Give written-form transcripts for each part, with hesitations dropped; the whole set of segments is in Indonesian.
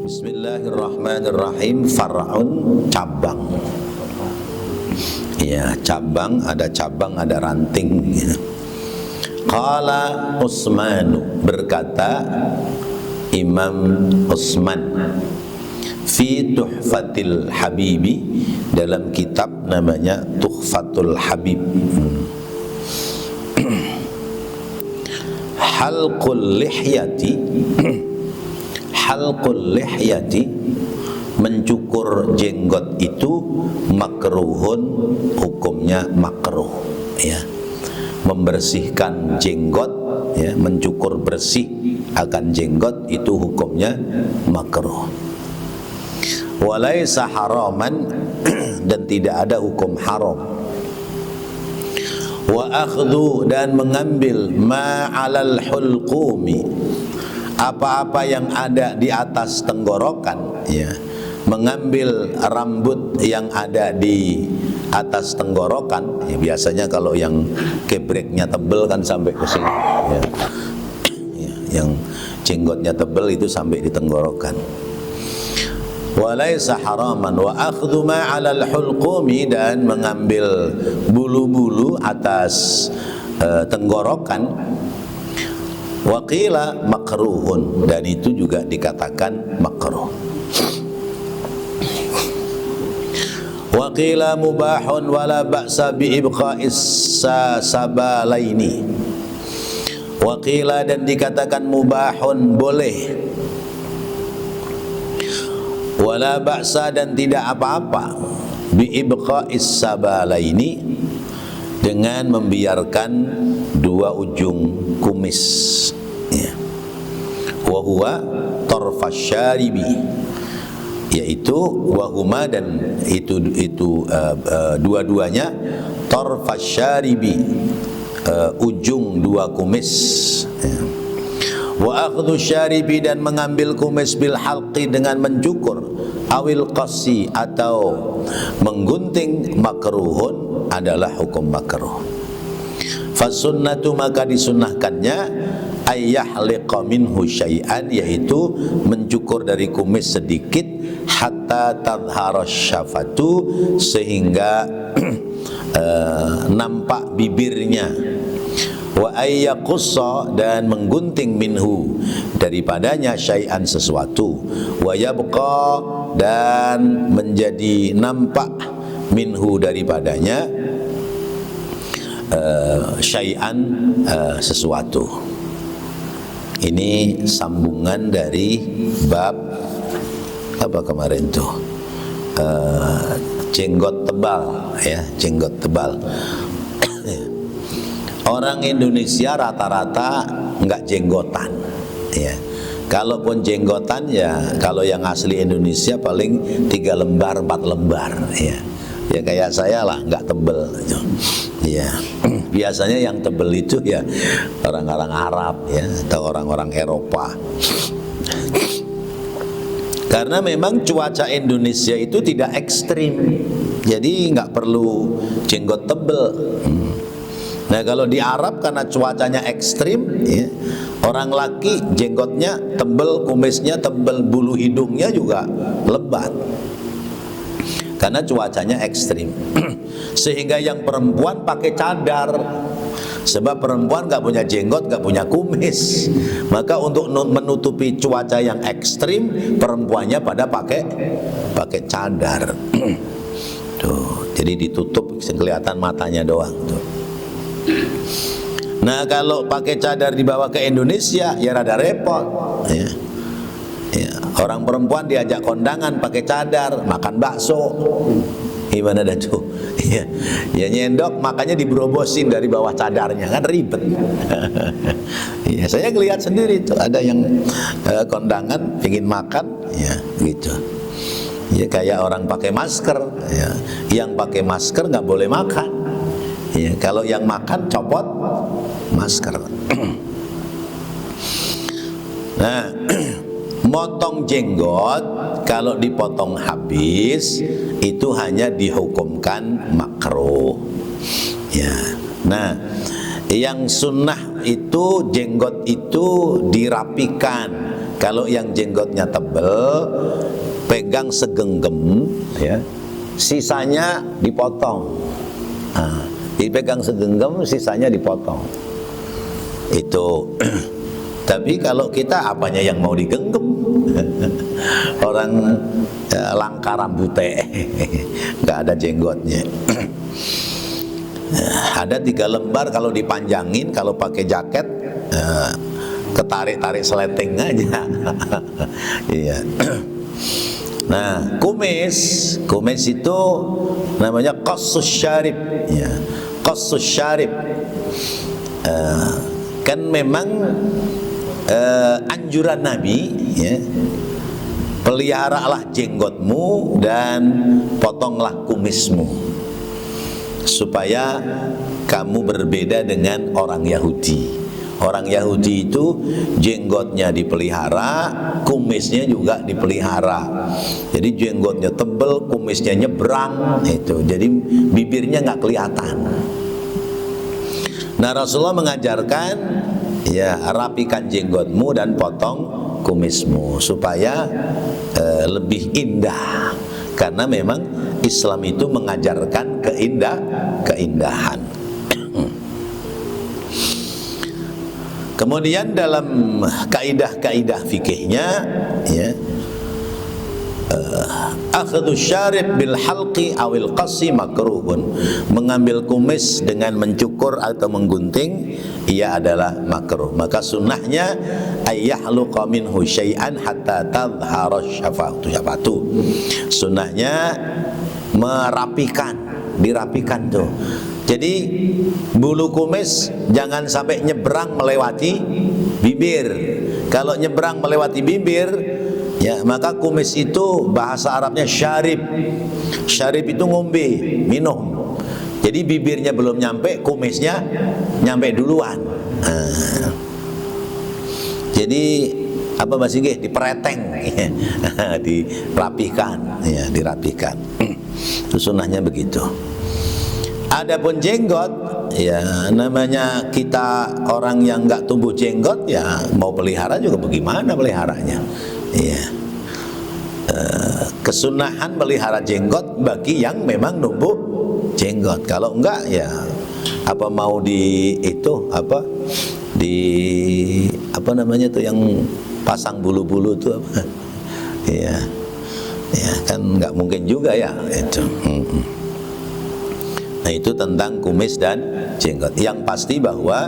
Bismillahirrahmanirrahim. Far'un, cabang. Ya, cabang, ada ranting. Qala Utsman, berkata Imam Utsman fi Tuhfatil Habibi, dalam kitab namanya Tuhfatul Habib. Halqul lihyati, mencukur jenggot itu makruhun, hukumnya makruh, ya. Membersihkan jenggot, ya, mencukur bersih akan jenggot itu hukumnya makruh. Walaisa haraman, dan tidak ada hukum haram. Wa akhdhu, dan mengambil ma 'alal hulqumi, apa-apa yang ada di atas tenggorokan, ya. Mengambil rambut yang ada di atas tenggorokan, ya, biasanya kalau yang gebreknya tebel kan sampai ke sini, ya. Ya, yang jenggotnya tebel itu sampai di tenggorokan. Walaisa haraman. Wa akhdhu ma 'alal hulqumi, dan mengambil bulu-bulu atas tenggorokan. Wa qila makruhun, dan itu juga dikatakan makruh. Wa qila mubahun wala ba'sa bi ibqa'is sabalaini. Wa qila, dan dikatakan mubahun, boleh. Wala ba'sa, dan tidak apa-apa, bi ibqa'is sabalaini, dengan membiarkan dua ujung kumis, ya. Wa huwa tarfas syaribi, yaitu wahuma, dan itu dua-duanya tarfas syaribi, ujung dua kumis, ya. Wa akhdhu syaribi, dan mengambil kumis bil halqi, dengan mencukur, awil qasi, atau menggunting, makruhun, adalah hukum makruh. Fasunnatu, maka disunnahkannya, ayyahliqa minhu syai'an, yaitu mencukur dari kumis sedikit, hatta tadhhara syafatu, sehingga nampak bibirnya. Wa ayyaqussa, dan menggunting, minhu, daripadanya, syai'an, sesuatu. Wa yabqa, dan menjadi nampak, minhu, daripadanya, syai'an, sesuatu. Ini sambungan dari bab apa kemarin tuh, jenggot tebal, ya, jenggot tebal. Orang Indonesia rata-rata enggak jenggotan, ya. Kalaupun jenggotan, ya, kalau yang asli Indonesia paling 3 lembar 4 lembar, ya. Ya kayak saya lah, enggak tebel, ya. Biasanya yang tebel itu, ya, orang-orang Arab, ya, atau orang-orang Eropa. Karena memang cuaca Indonesia itu tidak ekstrim, jadi enggak perlu jenggot tebel. Nah, kalau di Arab karena cuacanya ekstrim, ya, orang laki jenggotnya tebel, kumisnya tebel, bulu hidungnya juga lebat, karena cuacanya ekstrim. Sehingga yang perempuan pakai cadar, sebab perempuan gak punya jenggot, gak punya kumis. Maka untuk menutupi cuaca yang ekstrim, perempuannya pada pakai cadar. Tuh, jadi ditutup, kelihatan matanya doang tuh. Nah, kalau pakai cadar dibawa ke Indonesia, ya rada repot, ya. Ya, orang perempuan diajak kondangan pakai cadar, makan bakso, gimana dah tuh? Ya, ya nyendok, makanya diberobosin dari bawah cadarnya, kan ribet. Ya, saya ngelihat sendiri tuh, ada yang kondangan ingin makan, ya gitu. Ya kayak orang pakai masker, ya. Yang pakai masker nggak boleh makan. Ya, kalau yang makan copot masker. Nah, motong jenggot kalau dipotong habis itu hanya dihukumkan makruh. Ya. Nah, yang sunnah itu jenggot itu dirapikan Kalau yang jenggotnya tebal, pegang segenggam, ya, sisanya dipotong. Nah, dipegang segenggam, sisanya dipotong. Itu. Tapi kalau kita apanya yang mau digenggam? Orang langka rambutnya, nggak ada jenggotnya. Ada 3 lembar, kalau dipanjangin, kalau pakai jaket, ketarik-tarik seleting aja. Iya. Nah, kumis itu namanya qassus syarib, ya. Qassus syarib. Kan memang anjuran Nabi, ya, peliharalah jenggotmu dan potonglah kumismu supaya kamu berbeda dengan orang Yahudi. Orang Yahudi itu jenggotnya dipelihara, kumisnya juga dipelihara. Jadi jenggotnya tebal, kumisnya nyebrang, itu. Jadi bibirnya nggak kelihatan. Nah, Rasulullah mengajarkan, ya, rapikan jenggotmu dan potong kumismu supaya lebih indah. Karena memang Islam itu mengajarkan keindahan. Kemudian dalam kaidah-kaidah fikihnya, ya, akhdhu syarib bil halqi awil qassi makruhun. Mengambil kumis dengan mencukur atau menggunting, ia adalah makruh. Maka sunnahnya ayyahluqa minhu syai'an hatta tadhhara syafatu. Sunnahnya dirapikan tuh. Jadi bulu kumis jangan sampai nyebrang melewati bibir. Kalau nyebrang melewati bibir, ya, maka kumis itu bahasa Arabnya syarib. Syarib itu ngombe, minum. Jadi bibirnya belum nyampe, kumisnya nyampe duluan. Nah, jadi apa Mas Inggih? Dipereteng, dirapikan, ya, dirapikan. Itu sunnahnya begitu. Adapun jenggot, ya, namanya kita orang yang nggak tumbuh jenggot, ya, mau pelihara juga bagaimana peliharanya, ya. Kesunahan melihara jenggot bagi yang memang numbuh jenggot. Kalau enggak, ya, apa mau di itu apa namanya tuh yang pasang bulu-bulu tuh apa, ya, ya, kan nggak mungkin juga, ya, itu. Nah, itu tentang kumis dan jenggot. Yang pasti bahwa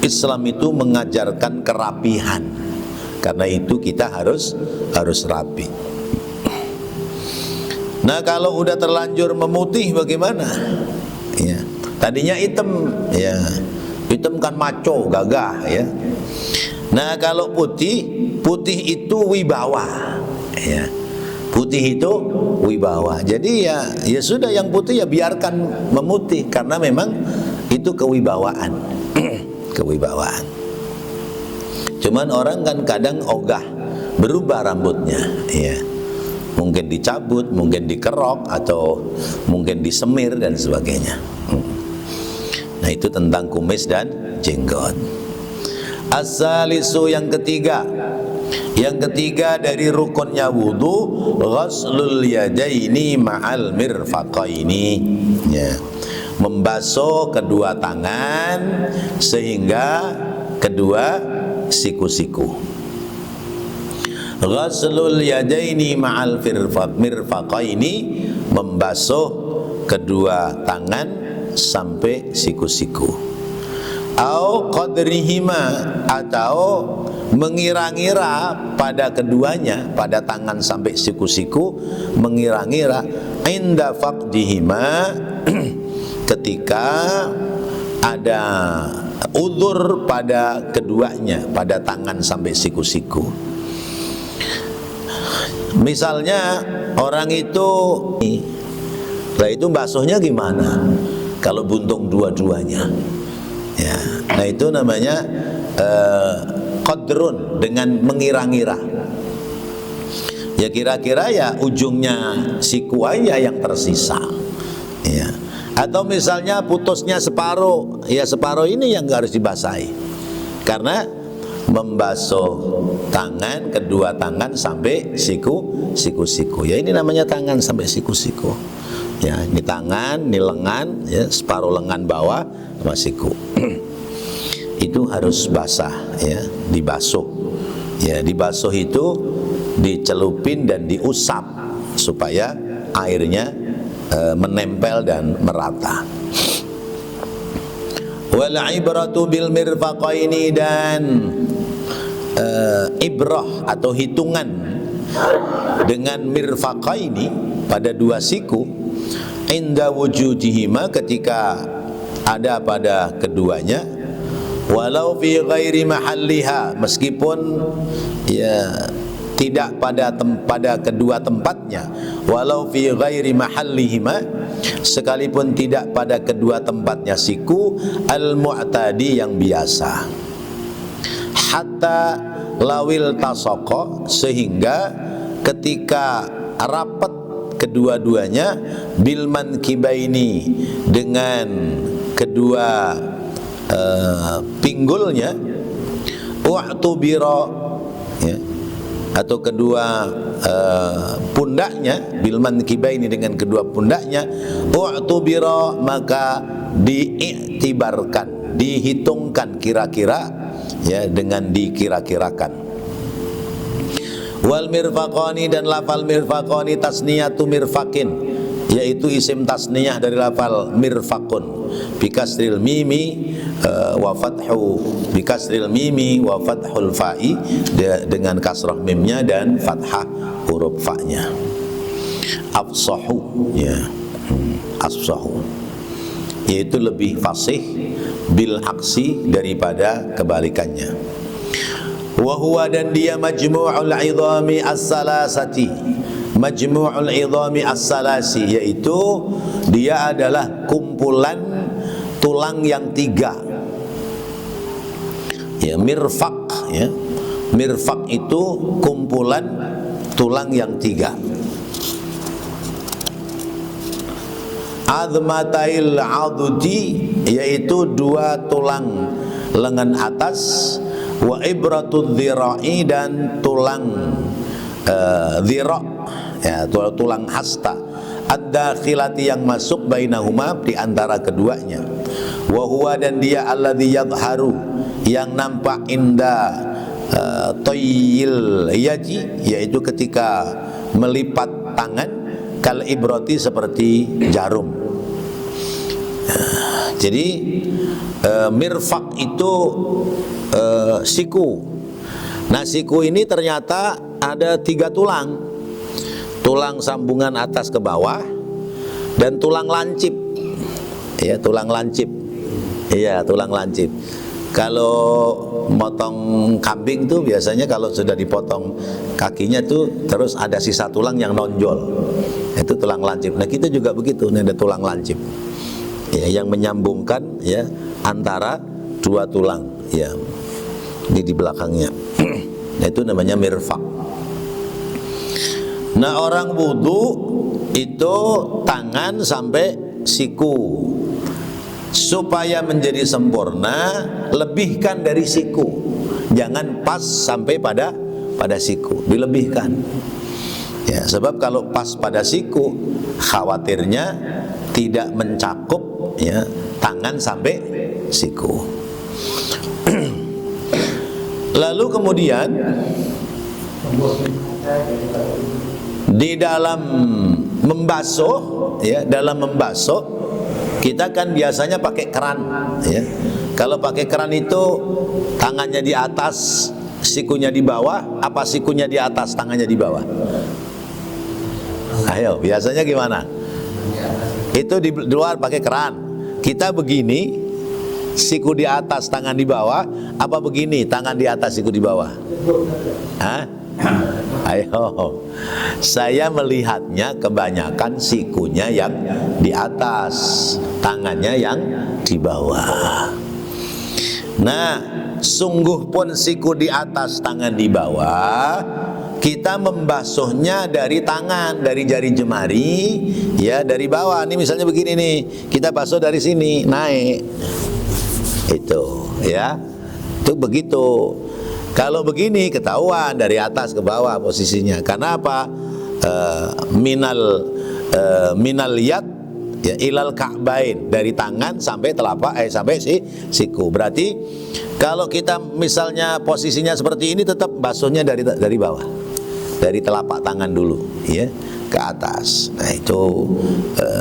Islam itu mengajarkan kerapihan. Karena itu kita harus rapi. Nah, kalau udah terlanjur memutih bagaimana? Ya, tadinya hitam, ya, hitam kan maco, gagah, ya. Nah, kalau putih itu wibawa, ya. Putih itu wibawa. Jadi ya sudah, yang putih ya biarkan memutih karena memang itu kewibawaan. Kewibawaan. Cuman orang kan kadang ogah berubah rambutnya, ya. Mungkin dicabut, mungkin dikerok, atau mungkin disemir dan sebagainya. Nah, itu tentang kumis dan jenggot. As-salisu, yang ketiga. Yang ketiga dari rukunnya wudu, ghaslul yadaini ma'al mirfaqaini, ya, membasuh kedua tangan sehingga kedua siku-siku. Ghaslul yadaini ma'al mirfaqaini, membasuh kedua tangan sampai siku-siku. Au qadrihima, atau mengira-ngira pada keduanya, pada tangan sampai siku-siku, mengira-ngira inda faqdihima, ketika ada udzur pada keduanya, pada tangan sampai siku-siku. Misalnya orang itu, lah itu basuhnya gimana? Kalau buntung dua-duanya, ya, nah itu namanya qadrun, dengan mengira-ngira. Ya, kira-kira ya ujungnya siku aja yang tersisa, ya. Atau misalnya putusnya separuh, ya separuh ini yang harus dibasahi. Karena membasuh tangan, kedua tangan sampai siku-siku. Ya, ini namanya tangan sampai siku-siku. Ya, ini tangan, ini lengan, ya, separuh lengan bawah sama siku. Itu harus basah, ya, dibasuh. Ya, dibasuh itu dicelupin dan diusap supaya airnya menempel dan merata. Wal ibratu bil mirfaqaini, dan ibrah atau hitungan dengan mirfaqaini pada dua siku, inda wujudihima, ketika ada pada keduanya, walau fi ghairi mahalliha, meskipun ya tidak pada kedua tempatnya, walau fi ghairi mahallihima, sekalipun tidak pada kedua tempatnya siku, al-mu'tadi, yang biasa, hatta lawil tasoko, sehingga ketika rapat kedua-duanya, bil mankibaini, dengan kedua pinggulnya, wa'tubira, ya, atau kedua pundaknya, bil mankibaini, dengan kedua pundaknya, wa'tubira, maka diiktibarkan, dihitungkan kira-kira, ya, dengan dikira-kirakan. Wal mirfaqani, dan lafal mirfaqani tasniyatu mirfaqin, yaitu isim tasniyah dari lafal mirfaqun, bikasril mimi wa fathu, bikasril mimi wa fathul fa'i, dengan kasrah mimnya dan fathah huruf fa-nya. Afsahu, ya, afsahu, yaitu lebih fasih, bil aksi, daripada kebalikannya. Wa huwa, dan dia majmu'ul idhami as-salasati, majmu'ul idhami as-salasi, yaitu dia adalah kumpulan tulang yang tiga. Ya, mirfaq, ya, mirfaq itu kumpulan tulang yang tiga. Azmatail adudi, yaitu dua tulang lengan atas, wa ibratud dhira'i, dan tulang dhira', ya, tulang hasta, ad-dakhilati, yang masuk, bainahuma, di antara keduanya. Wa huwa, dan dia alladzi yadhharu, yang nampak, inda toyil yaji, yaitu ketika melipat tangan, kal ibrati, seperti jarum. Jadi mirfaq itu siku. Nah, siku ini ternyata ada tiga tulang, tulang sambungan atas ke bawah, dan tulang lancip. Ya, tulang lancip. Iya, tulang lancip. Kalau motong kambing tuh biasanya kalau sudah dipotong kakinya tuh terus ada sisa tulang yang nonjol, itu tulang lancip. Nah, kita juga begitu, ini ada tulang lancip, ya, yang menyambungkan, ya, antara dua tulang, ya, ini di belakangnya. Nah, itu namanya mirfaq. Nah, orang wudu itu tangan sampai siku. Supaya menjadi sempurna, lebihkan dari siku, jangan pas sampai pada siku, dilebihkan. Ya, sebab kalau pas pada siku, khawatirnya tidak mencakup, ya, tangan sampai siku. Lalu kemudian di dalam membasuh, ya, dalam membasuh kita kan biasanya pakai keran, ya. Kalau pakai keran itu tangannya di atas, sikunya di bawah, apa sikunya di atas, tangannya di bawah? Ayo, biasanya gimana? Itu di luar pakai keran. Kita begini, siku di atas, tangan di bawah, apa begini, tangan di atas, siku di bawah? Hah? Ayo, saya melihatnya kebanyakan sikunya yang di atas, tangannya yang di bawah. Nah, sungguh pun siku di atas, tangan di bawah, kita membasuhnya dari tangan, dari jari jemari, ya, dari bawah. Ini misalnya begini nih, kita basuh dari sini, naik, itu, ya, itu begitu. Kalau begini ketahuan dari atas ke bawah posisinya. Karena apa? Minal yad ya ilal ka'bain, dari tangan sampai telapak sampai siku. Berarti kalau kita misalnya posisinya seperti ini, tetap basuhnya dari bawah, dari telapak tangan dulu ya ke atas. Nah itu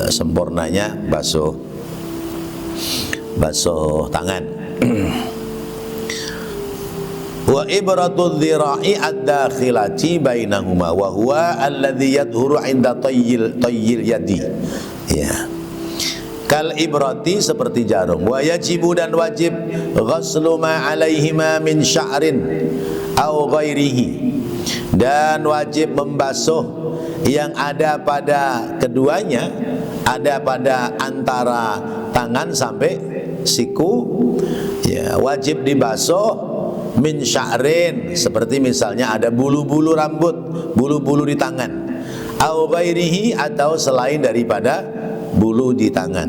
sempurnanya basuh tangan. Wa ibratul dhira'i ad-dakhilati bainahuma wa huwa alladhi yadhuru 'inda tayyil yadi. Ya. Kal ibrati, seperti jarum. Wa yajibu, dan wajib, ghaslu ma 'alaihima min sya'rin aw ghairihi, dan wajib membasuh yang ada pada keduanya, ada pada antara tangan sampai siku ya, wajib dibasuh min sya'rin, seperti misalnya ada bulu-bulu rambut, bulu-bulu di tangan, au ghairihi, atau selain daripada bulu di tangan.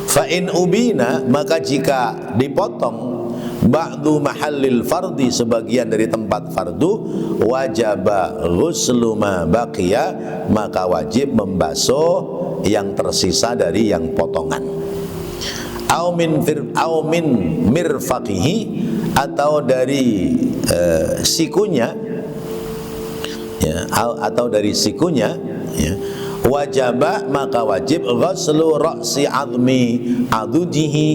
Fa in ubina, maka jika dipotong ba'du mahallil fardi, sebagian dari tempat fardu, wajaba ghuslu ma baqiya, maka wajib membasuh yang tersisa dari yang potongan. Au min mirfaqihi, atau dari sikunya ya, atau dari sikunya ya, wajaba, maka wajib ghuslu ra'si azmi adudihi,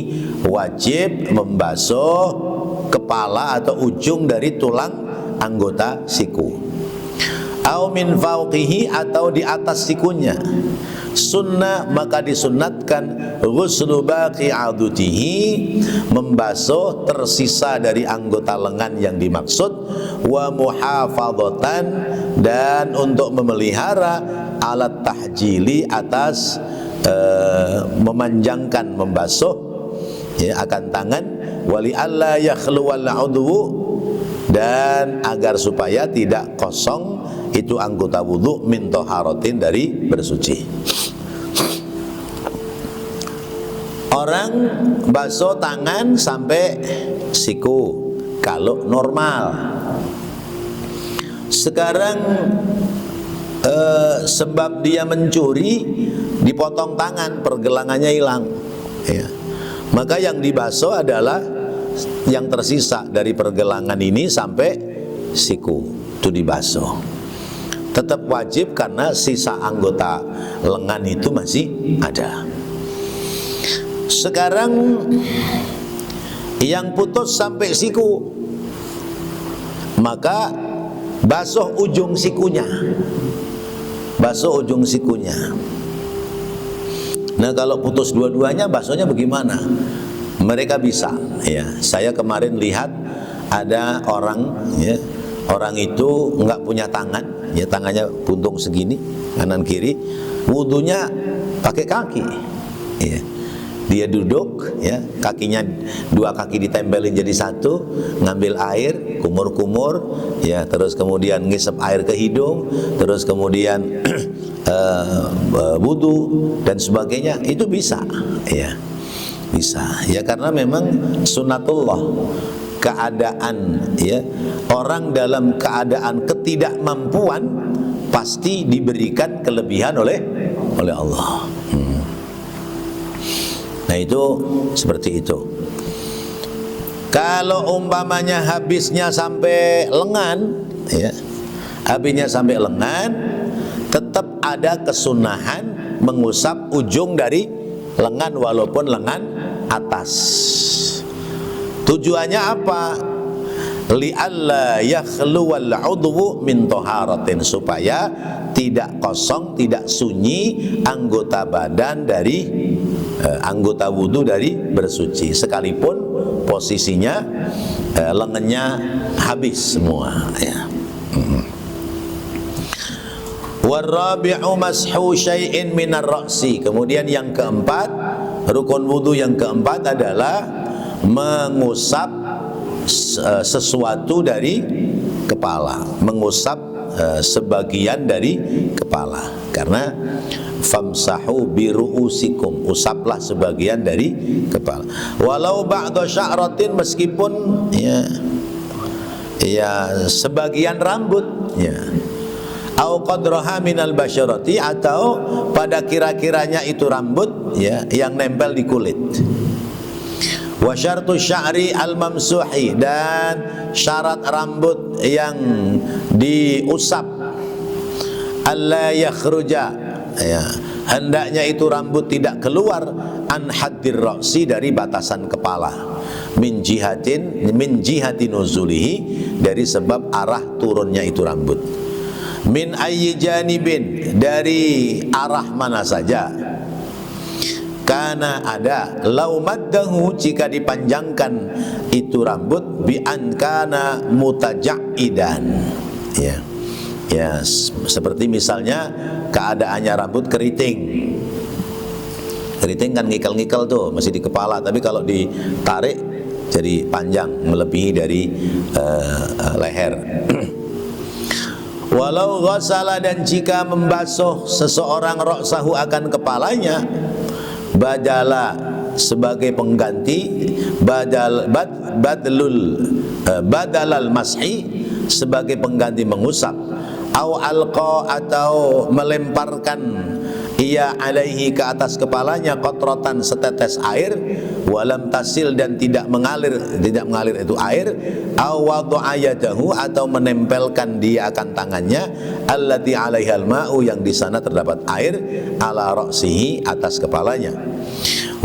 wajib membasuh kepala atau ujung dari tulang anggota siku. Au min fauqihi, atau di atas sikunya. Sunnah, maka disunnatkan ghuslu baqi adudihi, membasuh tersisa dari anggota lengan yang dimaksud, wa muhafadzatan, dan untuk memelihara alat tahjili, atas memanjangkan membasuh ya akan tangan, wali alla yakhluwal udhu, dan agar supaya tidak kosong itu anggota wudu min taharatin, dari bersuci. Orang basuh tangan sampai siku kalau normal. Sekarang sebab dia mencuri, dipotong tangan, pergelangannya hilang ya. Maka yang dibasuh adalah yang tersisa dari pergelangan ini sampai siku, itu dibasuh. Tetap wajib karena sisa anggota lengan itu masih ada. Sekarang yang putus sampai siku, maka basuh ujung sikunya, basuh ujung sikunya. Nah kalau putus dua-duanya, basuhnya bagaimana? Mereka bisa ya. Saya kemarin lihat ada orang ya, orang itu nggak punya tangan ya, tangannya buntung segini kanan kiri, wudunya pakai kaki ya. Dia duduk ya, kakinya, dua kaki ditempelin jadi satu, ngambil air, kumur-kumur ya, terus kemudian ngisep air ke hidung, terus kemudian wudu dan sebagainya, itu bisa ya, bisa ya, karena memang sunnatullah. Keadaan ya, orang dalam keadaan ketidakmampuan pasti diberikan kelebihan oleh Allah. Nah itu seperti itu. Kalau umpamanya habisnya sampai lengan ya, habisnya sampai lengan, tetap ada kesunahan mengusap ujung dari lengan walaupun lengan atas. Tujuannya apa? Li'alla yakhluwal udhu min taharatin, supaya tidak kosong, tidak sunyi anggota badan dari anggota wudu dari bersuci, sekalipun posisinya lengannya habis semua ya. Warabi'u mashu syai'in minar ra'si. Kemudian yang keempat, rukun wudu yang keempat adalah mengusap sesuatu dari kepala, mengusap sebagian dari kepala. Karena famsahu biru'usikum, usaplah sebagian dari kepala. Walau ba'da sya'ratin, meskipun ya ya sebagian rambut, ya. Au qadraha minal basyarati, atau pada kira-kiranya itu rambut, ya, yang nempel di kulit. Wa syartu sya'ri al-mamsuhi, dan syarat rambut yang diusap, alla yakhruja, ya, hendaknya itu rambut tidak keluar an haddir ra'si, dari batasan kepala, min jihati nuzulihi, dari sebab arah turunnya itu rambut, min ayyi janibin, dari arah mana saja, karena ada lau maddahu, jika dipanjangkan itu rambut, bi an kana mutajaidan, ya. Ya, seperti misalnya keadaannya rambut keriting. Keriting kan ngikel-ngikel tuh, masih di kepala, tapi kalau ditarik jadi panjang, melebihi dari leher. Walau ghasala, dan jika membasuh seseorang ra'sahu, akan kepalanya, badala, sebagai pengganti, badalal mashi, sebagai pengganti mengusap, au alqa, atau melemparkan ia alaihi, ke atas kepalanya, qatratan, setetes air, walam tasil, dan tidak mengalir itu air, au wada'a yadahu, atau menempelkan dia akan tangannya, allati alaihal ma'u, yang di sana terdapat air, ala ra'sihi, atas kepalanya,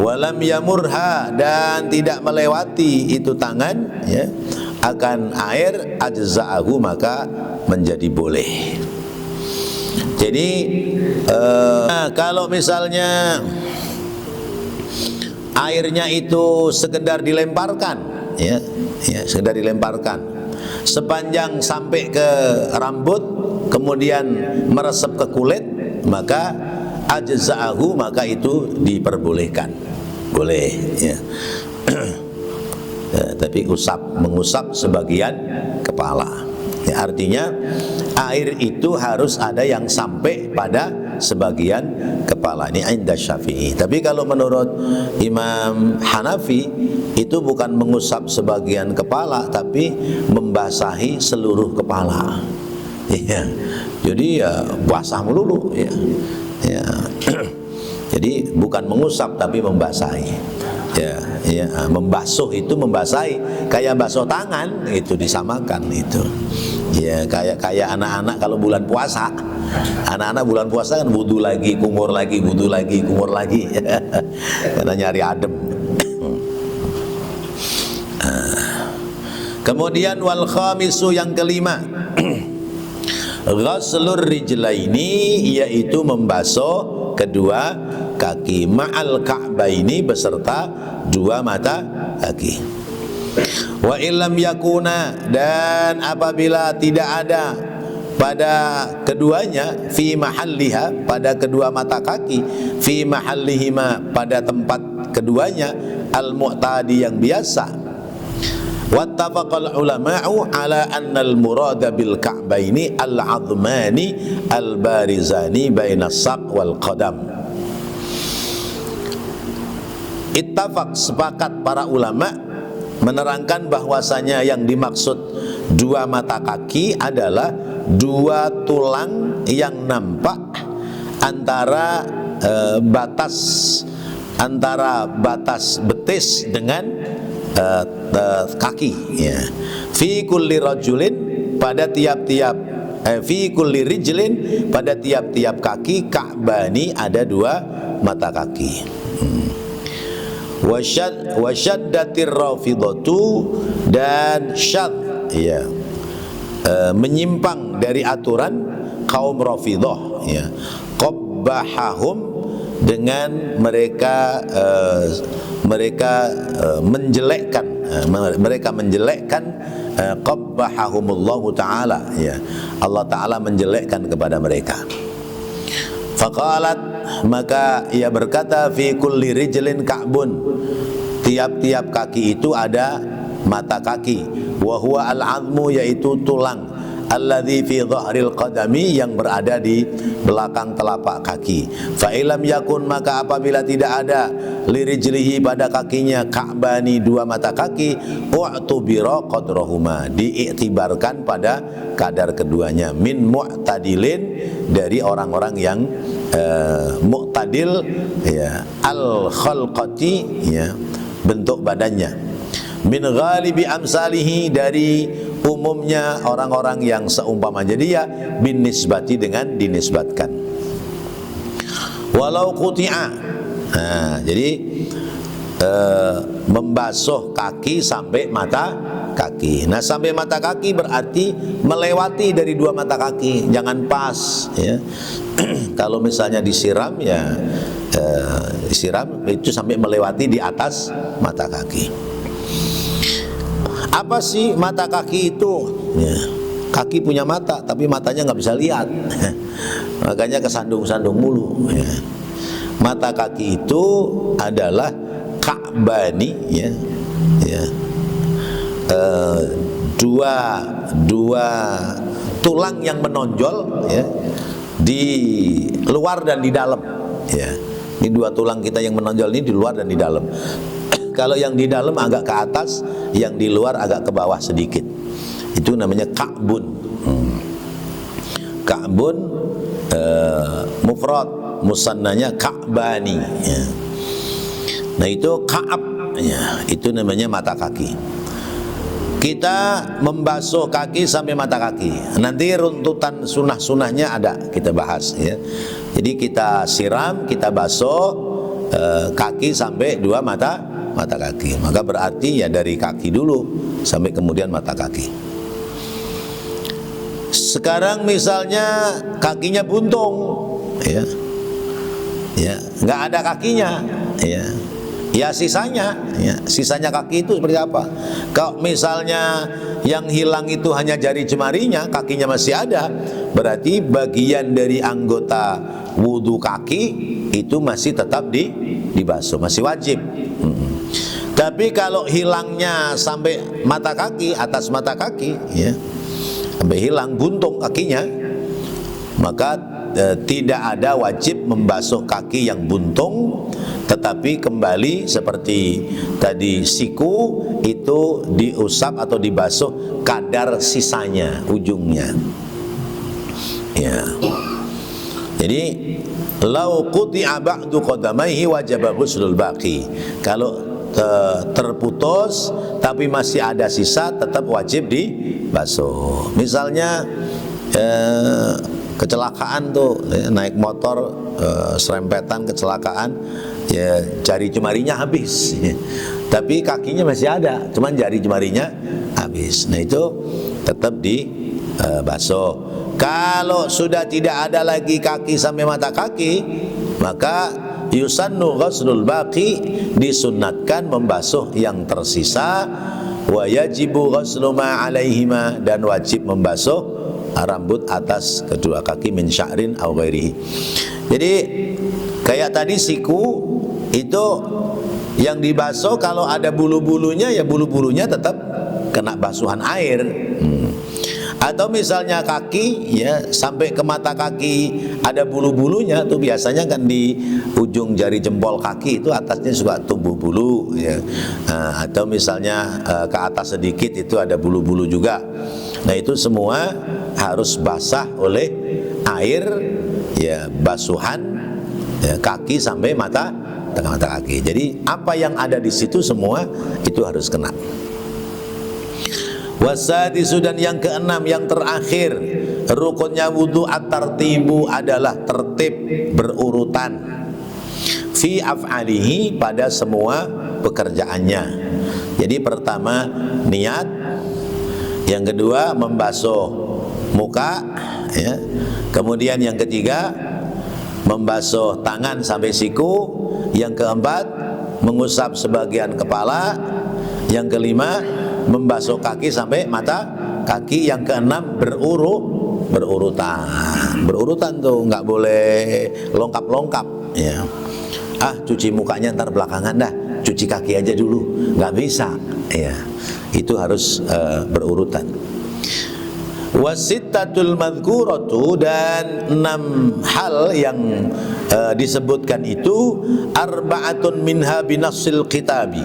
walam yamurha, dan tidak melewati itu tangan, ya, akan air, ajza'ahu, maka menjadi boleh. Jadi kalau misalnya airnya itu sekedar dilemparkan, ya, sekedar dilemparkan sepanjang sampai ke rambut, kemudian meresap ke kulit, maka ajza'ahu, maka itu diperbolehkan, boleh, ya. Tapi mengusap sebagian kepala, ya, artinya air itu harus ada yang sampai pada sebagian kepala. Ini inda Syafi'i. Tapi kalau menurut Imam Hanafi, itu bukan mengusap sebagian kepala, tapi membasahi seluruh kepala, ya. Jadi ya basah melulu, ya. Jadi bukan mengusap tapi membasahi. Ya, membasuh itu membasahi, kayak basuh tangan, itu disamakan itu. Ya, kayak anak-anak kalau bulan puasa. Anak-anak bulan puasa kan wudu lagi, kumur lagi, wudu lagi, kumur lagi. Karena nyari adem. Kemudian wal khamisu, yang kelima, ghaslur rijlaini, yaitu membasuh kedua kaki, ma'al ka'baini, beserta dua mata kaki. Wa illam yakuna, dan apabila tidak ada pada keduanya, fi mahalliha, pada kedua mata kaki, fi mahallihima, pada tempat keduanya, al-mu'tadi, yang biasa. Wattafaqal ulama'u ala annal murada bil ka'baini al-'azmani al-barizani bainas saq wal qadam. Ittafaq, sepakat para ulama menerangkan bahwasanya yang dimaksud dua mata kaki adalah dua tulang yang nampak antara batas betis dengan kaki, ya. Fi kulli rajulin, pada tiap-tiap fi kulli rijlin, pada tiap-tiap kaki, ka'bani, ada dua mata kaki. Wasyaddatir rafidatu, dan syad, ya, menyimpang dari aturan kaum Rafidah, ya. Qabbahahum, dengan mereka menjelekkan, qabbahahumullahu ta'ala, ya, Allah Ta'ala menjelekkan kepada mereka. Faqalat, maka ia berkata, fi kulli rijlin ka'bun, tiap-tiap kaki itu ada mata kaki, wa huwa al-'azmu, yaitu tulang, alladzi fi dhahril qadami, yang berada di belakang telapak kaki. Fa ilam yakun, maka apabila tidak ada lirijlihi pada kakinya ka'bani, dua mata kaki, u'tubira qadrahuma, diiktibarkan pada kadar keduanya, min mu'tadilin, dari orang-orang yang mu'tadil, ya, al khalqati, ya, bentuk badannya, min ghalibi amsalihi, dari umumnya orang-orang yang seumpama. Jadi ya bin nisbati, dengan dinisbatkan. Walau quti'a, nah, jadi membasuh kaki sampai mata kaki. Nah, sampai mata kaki berarti melewati dari dua mata kaki, jangan pas, ya. Kalau misalnya disiram, ya disiram itu sampai melewati di atas mata kaki. Apa sih mata kaki itu? Ya, kaki punya mata, tapi matanya nggak bisa lihat. Makanya kesandung-sandung mulu, ya. Mata kaki itu adalah ka'bani, ya, ya. Dua tulang yang menonjol, ya, di luar dan di dalam, ya. Ini dua tulang kita yang menonjol ini di luar dan di dalam. Kalau yang di dalam agak ke atas, yang di luar agak ke bawah sedikit. Itu namanya ka'bun. Ka'bun mufrad, musannanya ka'bani, ya. Nah, itu ka'ab, ya, itu namanya mata kaki. Kita membasuh kaki sampai mata kaki. Nanti runtutan sunah-sunahnya ada, kita bahas, ya. Jadi kita siram, kita basuh kaki sampai dua mata kaki. Maka berarti ya dari kaki dulu sampai kemudian mata kaki. Sekarang misalnya kakinya buntung, ya, ya, nggak ada kakinya, ya. Ya sisanya, ya, sisanya kaki itu seperti apa? Kalau misalnya yang hilang itu hanya jari jemarinya, kakinya masih ada, berarti bagian dari anggota wudu kaki itu masih tetap dibasuh, masih wajib. Tapi kalau hilangnya sampai mata kaki, atas mata kaki, ya, sampai hilang buntung kakinya, maka tidak ada wajib membasuh kaki yang buntung, tetapi kembali seperti tadi siku itu diusap atau dibasuh kadar sisanya, ujungnya, ya. Jadi lau quti'a ba'du qadamaihi wajaba ghuslul baqi. Kalau terputus tapi masih ada sisa, tetap wajib dibasuh. Misalnya kecelakaan tuh, ya, naik motor serempetan kecelakaan, ya, jari jemarinya habis, ya. Tapi kakinya masih ada, cuman jari jemarinya habis. Nah, itu tetap dibasuh. Kalau sudah tidak ada lagi kaki sampai mata kaki, maka yusannu ghuslul baqi, disunnatkan membasuh yang tersisa, wa yajibu ghuslu ma alaihima, dan wajib membasuh rambut atas kedua kaki, min sya'rin aw ghairihi. Jadi kayak tadi siku itu yang dibasuh, kalau ada bulu-bulunya, ya bulu-bulunya tetap kena basuhan air. Atau misalnya kaki, ya, sampai ke mata kaki ada bulu-bulunya, tuh biasanya kan di ujung jari jempol kaki itu atasnya suka tumbuh bulu, ya. Atau misalnya ke atas sedikit itu ada bulu-bulu juga. Nah, itu semua harus basah oleh air, ya, basuhan, ya, kaki sampai mata kaki. Jadi apa yang ada di situ semua itu harus kena. Wasadisu, dan yang keenam, yang terakhir, rukunnya wudu at-tartibu, adalah tertib berurutan, fi af'alihi, pada semua pekerjaannya. Jadi pertama niat, yang kedua membasuh muka, ya. Kemudian yang ketiga membasuh tangan sampai siku, yang keempat mengusap sebagian kepala, yang kelima membasuh kaki sampai mata kaki, yang keenam berurutan tuh, nggak boleh longkap-longkap, ya. Cuci mukanya ntar belakangan dah, cuci kaki aja dulu, nggak bisa, ya. Itu harus berurutan. Wasittatul madhkuratu, dan 6 hal yang disebutkan itu, arba'atun minha binassil kitabi,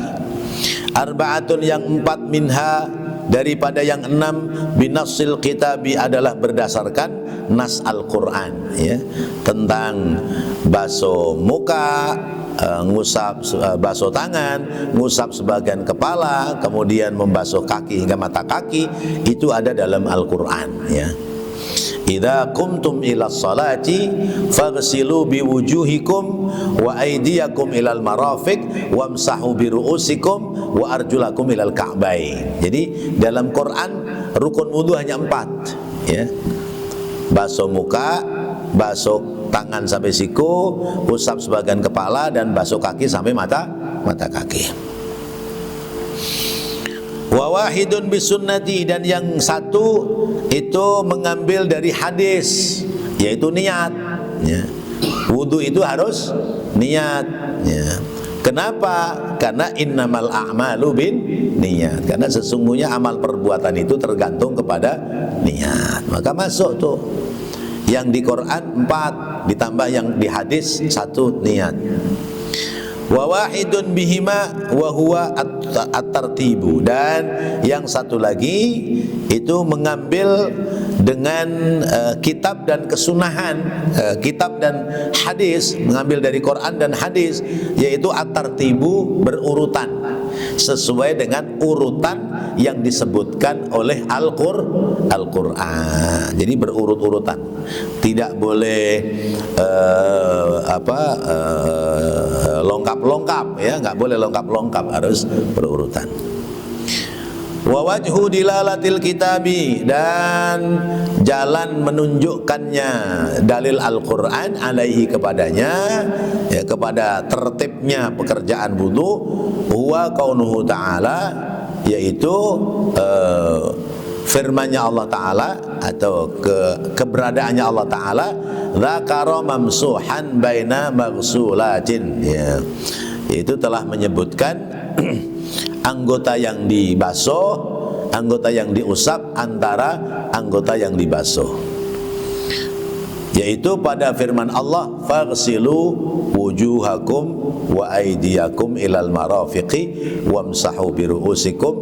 arba'atun yang 4 minha daripada yang 6 binassil kitabi adalah berdasarkan nas Al-Quran, ya, tentang basuh muka, ngusap basuh tangan, ngusap sebagian kepala, kemudian membasuh kaki hingga mata kaki, itu ada dalam Al-Quran, ya. Idza qumtum ila sholati faghsilu biwujuhikum wa aydiyakum ilal marafiq wamsahu biru'usikum wa arjulakum ilal ka'bain. Jadi dalam Quran rukun wudu hanya 4, ya. Basuh muka, basuh tangan sampai siku, usap sebagian kepala, dan basuh kaki sampai mata kaki. Wa wahidun bisunnati, dan yang satu itu mengambil dari hadis, yaitu niat, ya. Wudu itu harus niat, ya. Kenapa? Karena innamal a'malu bin niat, karena sesungguhnya amal perbuatan itu tergantung kepada niat. Maka masuk tuh yang di Quran 4, ditambah yang di hadis 1, niat. Wa wahidun bihima wa huwa at-tartibu, dan yang satu lagi itu mengambil dengan kitab dan kesunahan, kitab dan hadis, mengambil dari Quran dan hadis, yaitu at-tartibu, berurutan sesuai dengan urutan yang disebutkan oleh Al-Quran. Jadi berurut-urutan, tidak boleh lengkap-lengkap, ya, nggak boleh lengkap-lengkap, harus berurutan. Wa wajhu dilalatil kitabi, dan jalan menunjukkannya dalil Al-Quran alaihi, kepadanya, ya, kepada tertibnya pekerjaan wudu, huwa kaunuhu ta'ala, yaitu firman-Nya Allah Ta'ala, atau keberadaannya Allah Ta'ala, dzakara mamsuhan baina maghsulatin, ya, itu telah menyebutkan anggota yang dibasuh, anggota yang diusap antara anggota yang dibasuh, yaitu pada firman Allah, faghsilu wujuhakum wa aydiyakum ilal marafiqi wamsahu biru'usikum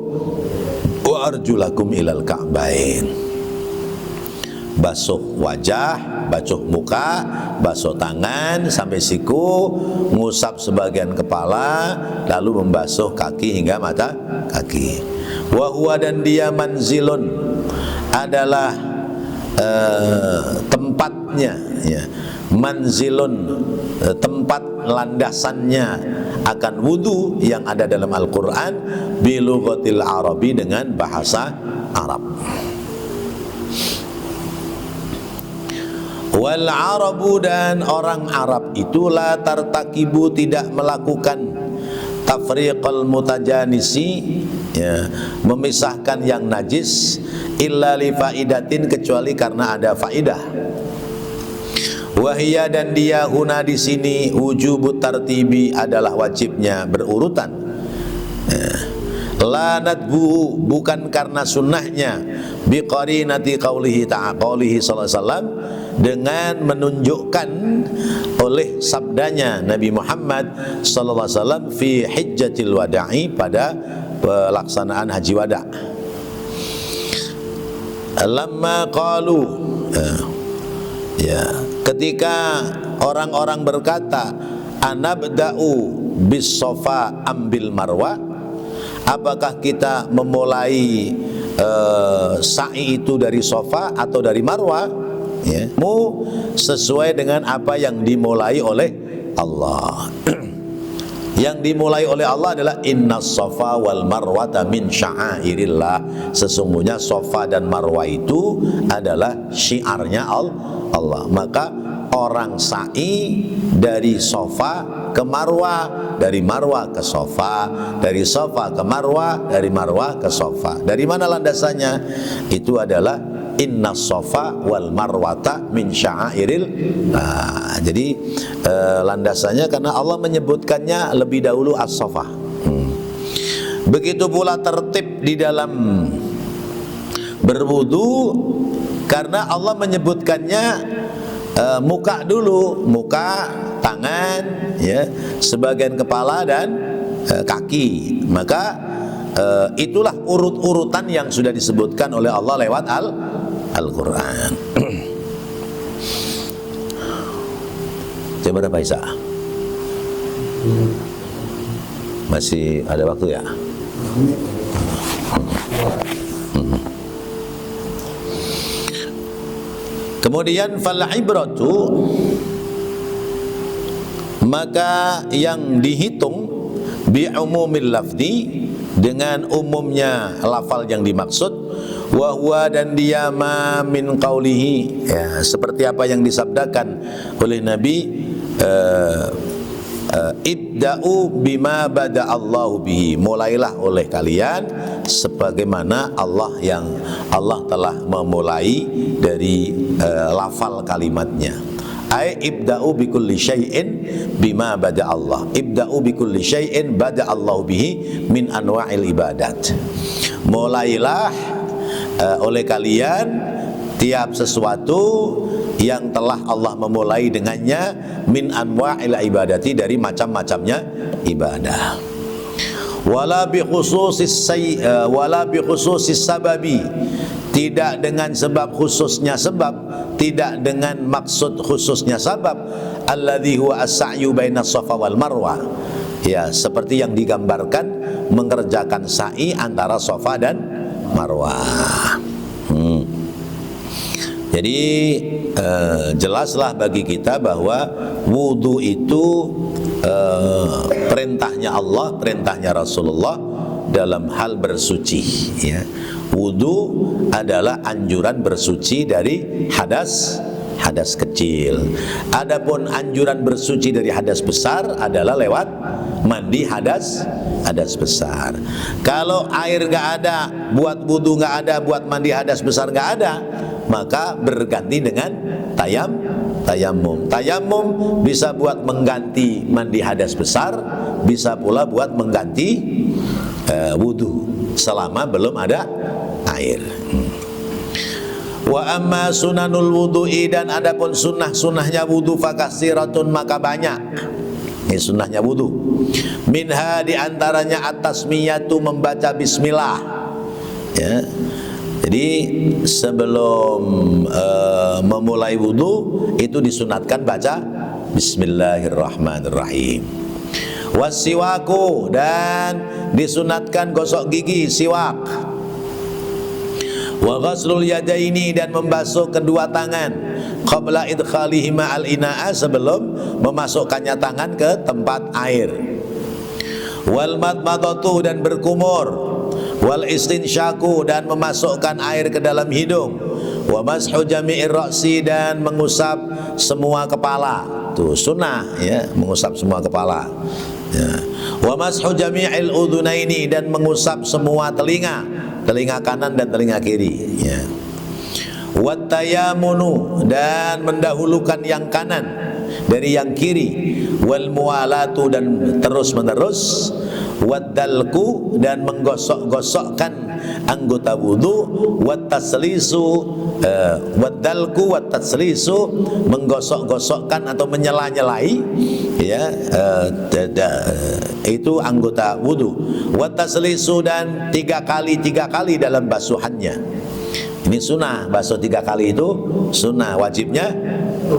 wa arjulakum ilal ka'bain. Basuh wajah, basuh muka, basuh tangan sampai siku, ngusap sebagian kepala, lalu membasuh kaki hingga mata kaki. Wa huwa, dan dia manzilun, adalah tempatnya, ya. Manzilun, tempat landasannya akan wudu yang ada dalam Al-Quran, bilughatil Arabi, dengan bahasa Arab. Wal Arabu, dan orang Arab itu la tartakibu, tidak melakukan tafriqal mutajanisi, ya, memisahkan yang najis, illa li faidatin, kecuali karena ada faidah. Wahia, dan dia huna di sini, wujubut tartibi, adalah wajibnya berurutan, ya. La nadbu, bukan karena sunnahnya, biqarinati qaulihi ta'ala, qaulihi sallallahu alaihi wasallam, dengan menunjukkan oleh sabdanya Nabi Muhammad sallallahu alaihi wasallam fi hijjatil wada'i, pada pelaksanaan haji wada. Lamma qalu, ya, ketika orang-orang berkata, anabda'u bis safa ambil marwa, apakah kita memulai sa'i itu dari Safa atau dari Marwa, ya, sesuai dengan apa yang dimulai oleh Allah. Yang dimulai oleh Allah adalah innas safa wal marwata min sya'airillah, sesungguhnya Safa dan Marwa itu adalah syiarnya Allah. Maka orang sa'i dari Safa ke Marwa, dari Marwa ke Safa, dari Safa ke Marwa, dari Marwa ke Safa. Dari mana landasannya? Itu adalah inna safa wal marwata min sya'airil. Nah, jadi landasannya karena Allah menyebutkannya lebih dahulu as-safa. Begitu pula tertib di dalam Berwudu karena Allah menyebutkannya muka dulu, muka, tangan, ya, sebagian kepala dan kaki. Maka itulah urut-urutan yang sudah disebutkan oleh Allah lewat Al-Quran. Coba berapa Isa? Masih ada waktu ya? Kemudian fal ibratu, maka yang dihitung bi umumil lafzi, dengan umumnya lafal yang dimaksud, wa huwa, dan dia ma min qaulihi, ya, seperti apa yang disabdakan oleh Nabi, ibda'u bima bada Allahu bihi, mulailah oleh kalian sebagaimana Allah telah memulai dari lafal kalimatnya. Ai ibda'u bikulli syai'in bima bada Allah, ibda'u bikulli syai'in bada Allahu bihi min anwa'il ibadat. Mulailah oleh kalian tiap sesuatu yang telah Allah memulai dengannya, min anwa'il ibadati, dari macam-macamnya ibadah. Wala bi khususis sababi, tidak dengan sebab khususnya sebab, tidak dengan maksud khususnya sebab, alladzi huwa as-sa'yu bainas safa wal marwah, ya, seperti yang digambarkan mengerjakan sa'i antara Safa dan Marwah. Jadi jelaslah bagi kita bahwa wudu itu perintahnya Allah, perintahnya Rasulullah dalam hal bersuci, ya. Wudu adalah anjuran bersuci dari hadas kecil. Adapun anjuran bersuci dari hadas besar adalah lewat mandi hadas besar. Kalau air nggak ada, buat wudu nggak ada, buat mandi hadas besar nggak ada, maka berganti dengan tayamum. Tayamum bisa buat mengganti mandi hadas besar, bisa pula buat mengganti wudu selama belum ada air. Wa amma sunanul wudu'i, dan adapun sunnahnya wudu, fakasiratun, maka banyak. Ini sunnahnya wudu. Minha, diantaranya at-tasmiyatu, membaca bismillah, ya. Jadi sebelum memulai wudu itu disunatkan baca bismillahirrahmanirrahim. Wasiwaku, dan disunatkan gosok gigi, siwak. Wa ghaslul yadaini, dan membasuh kedua tangan, qabla idkhalihima al-ina'a, sebelum memasukkannya tangan ke tempat air. Wal madmadatu, dan berkumur. Wal istinsyaku, dan memasukkan air ke dalam hidung. Wa mashu jami'ir ra'si, dan mengusap semua kepala. Itu sunnah, ya, mengusap semua kepala, ya. Wa mashu jami'il udhunaini, dan mengusap semua telinga kanan dan telinga kiri, ya. Wat tayamunu, dan mendahulukan yang kanan dari yang kiri. Wal muwalatu, dan terus menerus. Wad dalku, dan menggosok-gosokkan anggota wudu. Wat taslisu, wad dalku wat taslisu, menggosok-gosokkan atau menyela-nyelai, ya, itu anggota wudu. Wat taslisu, dan tiga kali dalam basuhannya. Ini sunnah, basuh 3 kali itu sunnah, wajibnya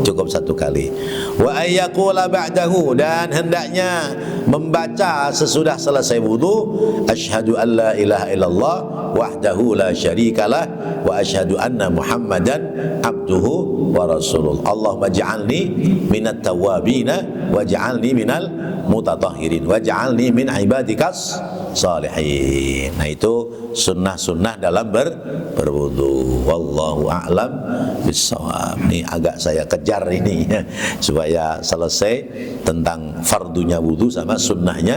cukup 1 kali. Wa ayyaqula ba'dahu, dan hendaknya membaca sesudah selesai wudu, asyhadu an la ilaha illallah wahdahu la syarikalah wa asyhadu anna muhammadan abduhu wa rasuluh. Allahumma ja'alni minat tawwabina waj'alni minal mutatahhirin waj'alni min ibadikas salihin. Nah, itu sunnah-sunnah dalam berwudu. Wallahu a'lam bissawab. Ini agak saya kejar ini supaya selesai tentang fardunya wudu sama sunnahnya.